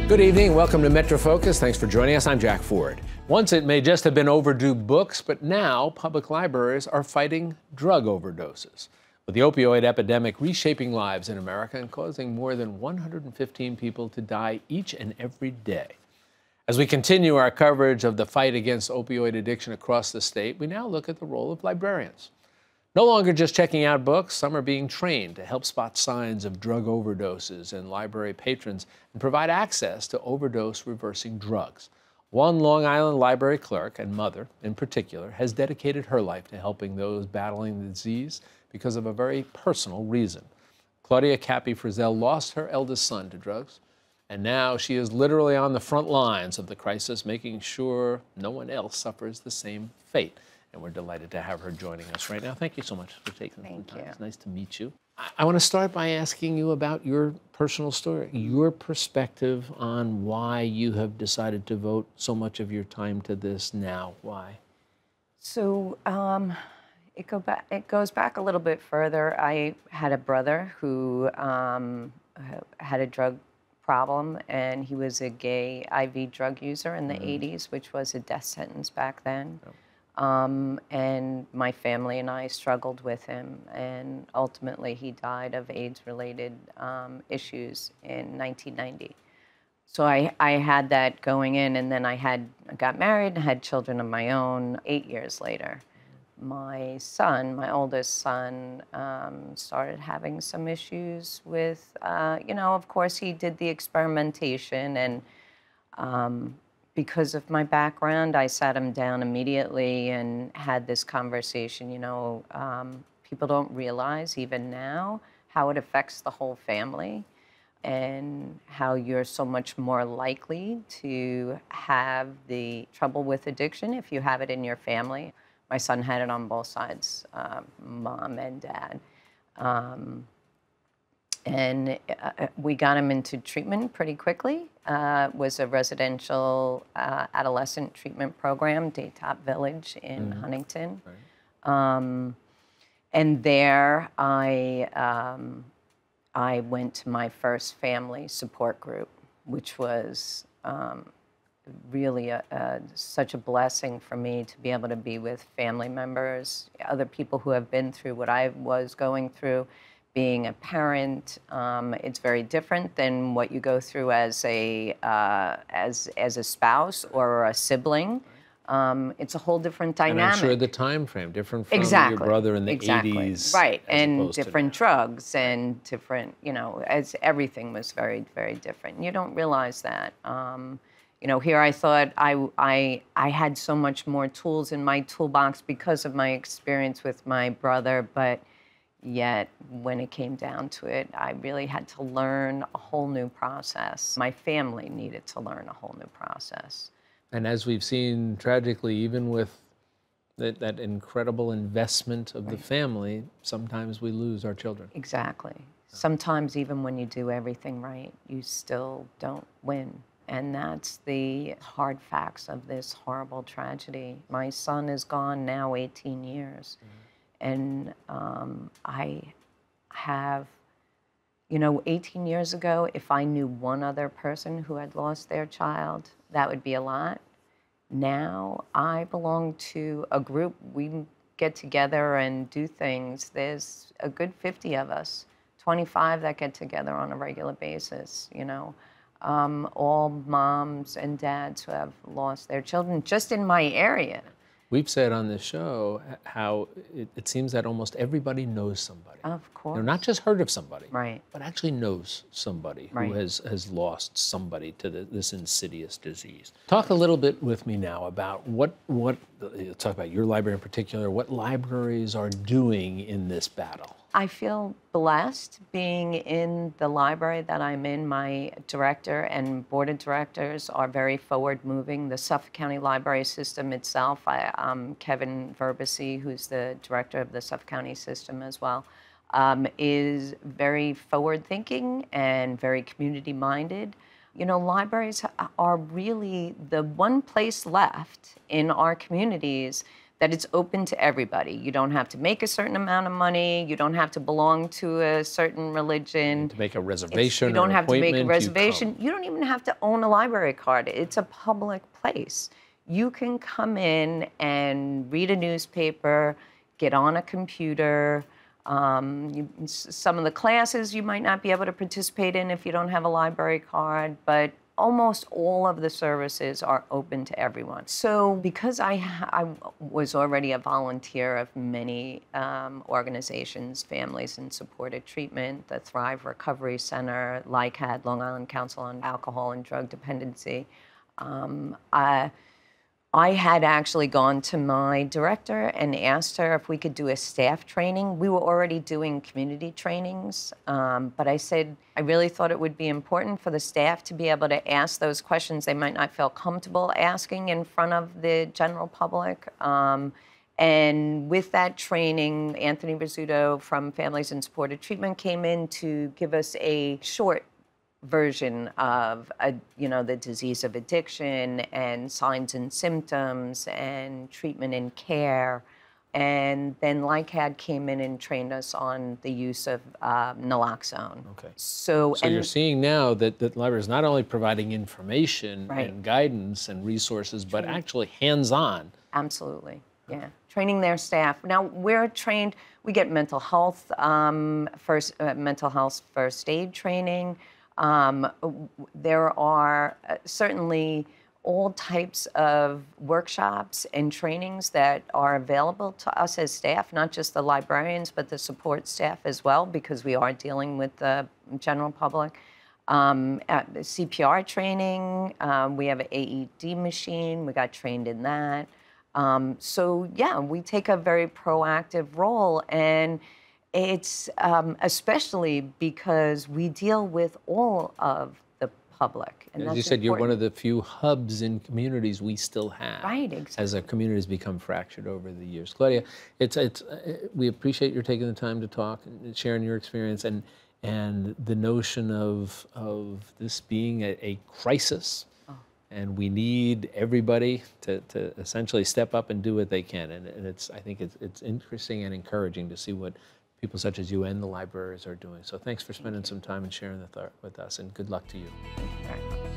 Good evening. Welcome to MetroFocus. Thanks for joining us. I'm Jack Ford. Once it may just have been overdue books, but now public libraries are fighting drug overdoses. With the opioid epidemic reshaping lives in America and causing more than 115 people to die each and every day. As we continue our coverage of the fight against opioid addiction across the state, we now look at the role of librarians. No longer just checking out books, some are being trained to help spot signs of drug overdoses in library patrons and provide access to overdose reversing drugs. One Long Island library clerk and mother, in particular, has dedicated her life to helping those battling the disease because of a very personal reason. Claudia Cappy Frizzell lost her eldest son to drugs, and now she is literally on the front lines of the crisis, making sure no one else suffers the same fate. And we're delighted to have her joining us right now. Thank you so much for taking some time. It's nice to meet you. I want to start by asking you about your personal story, your perspective on why you have decided to devote so much of your time to this now. Why? So it goes back a little bit further. I had a brother who had a drug problem, and he was a gay IV drug user in the 80s, which was a death sentence back then. Oh. And my family and I struggled with him, and ultimately he died of AIDS-related issues in 1990. So I had that going in, and then I got married and had children of my own 8 years later. My son, my oldest son, started having some issues with, of course he did the experimentation, and because of my background, I sat him down immediately and had this conversation. People don't realize even now how it affects the whole family and how you're so much more likely to have the trouble with addiction if you have it in your family. My son had it on both sides, mom and dad. And we got him into treatment pretty quickly. It was a residential adolescent treatment program, Daytop Village in Huntington. Right. And there I went to my first family support group, which was really such a blessing for me to be able to be with family members, other people who have been through what I was going through. Being a parent, it's very different than what you go through as a spouse or a sibling. It's a whole different dynamic. And I'm sure the time frame different from your brother in the 80s, right? And different drugs and different, as everything was very, very different. You don't realize that. Here I thought I had so much more tools in my toolbox because of my experience with my brother, but yet, when it came down to it, I really had to learn a whole new process. My family needed to learn a whole new process. And as we've seen, tragically, even with that incredible investment of the family, sometimes we lose our children. Exactly. Sometimes even when you do everything right, you still don't win. And that's the hard facts of this horrible tragedy. My son is gone now 18 years. And I have, 18 years ago, if I knew one other person who had lost their child, that would be a lot. Now I belong to a group. We get together and do things. There's a good 50 of us, 25 that get together on a regular basis, all moms and dads who have lost their children just in my area. We've said on this show how it seems that almost everybody knows somebody. Of course. Not just heard of somebody, right, but actually knows somebody who has lost somebody to this insidious disease. Talk a little bit with me now about talk about your library in particular, what libraries are doing in this battle. I feel blessed being in the library that I'm in. My director and board of directors are very forward-moving. The Suffolk County Library System itself, Kevin Verbisi, who's the director of the Suffolk County system as well, is very forward-thinking and very community-minded. Libraries are really the one place left in our communities that it's open to everybody. You don't have to make a certain amount of money. You don't have to belong to a certain religion. To make a reservation You don't or have to make a appointment, reservation. you come. You don't even have to own a library card. It's a public place. You can come in and read a newspaper, get on a computer. Some of the classes you might not be able to participate in if you don't have a library card, but almost all of the services are open to everyone. So because I was already a volunteer of many organizations, Families in Supported Treatment, the Thrive Recovery Center, LICAD, Long Island Council on Alcohol and Drug Dependency, I had actually gone to my director and asked her if we could do a staff training. We were already doing community trainings, but I said I really thought it would be important for the staff to be able to ask those questions they might not feel comfortable asking in front of the general public. And with that training, Anthony Rizzuto from Families in Supported Treatment came in to give us a short version of the disease of addiction and signs and symptoms and treatment and care. And then LICAD came in and trained us on the use of naloxone. Okay. So you're seeing now that the library is not only providing information Right. and guidance and resources, but actually hands-on. Absolutely, yeah. Training their staff. Now we're trained. We get mental health mental health first aid training. There are certainly all types of workshops and trainings that are available to us as staff, not just the librarians, but the support staff as well, because we are dealing with the general public. CPR training, we have an AED machine, we got trained in that. So yeah, we take a very proactive role, and it's especially because we deal with all of the public. And As that's you said, you're one important. of the few hubs in communities we still have. Right, exactly. As our communities become fractured over the years. Claudia, we appreciate your taking the time to talk and sharing your experience and the notion of this being a crisis. And we need everybody to essentially step up and do what they can. And I think it's interesting and encouraging to see what people such as you and the libraries are doing. So thanks for spending some time and sharing the thought with us, and good luck to you. Thank you very much.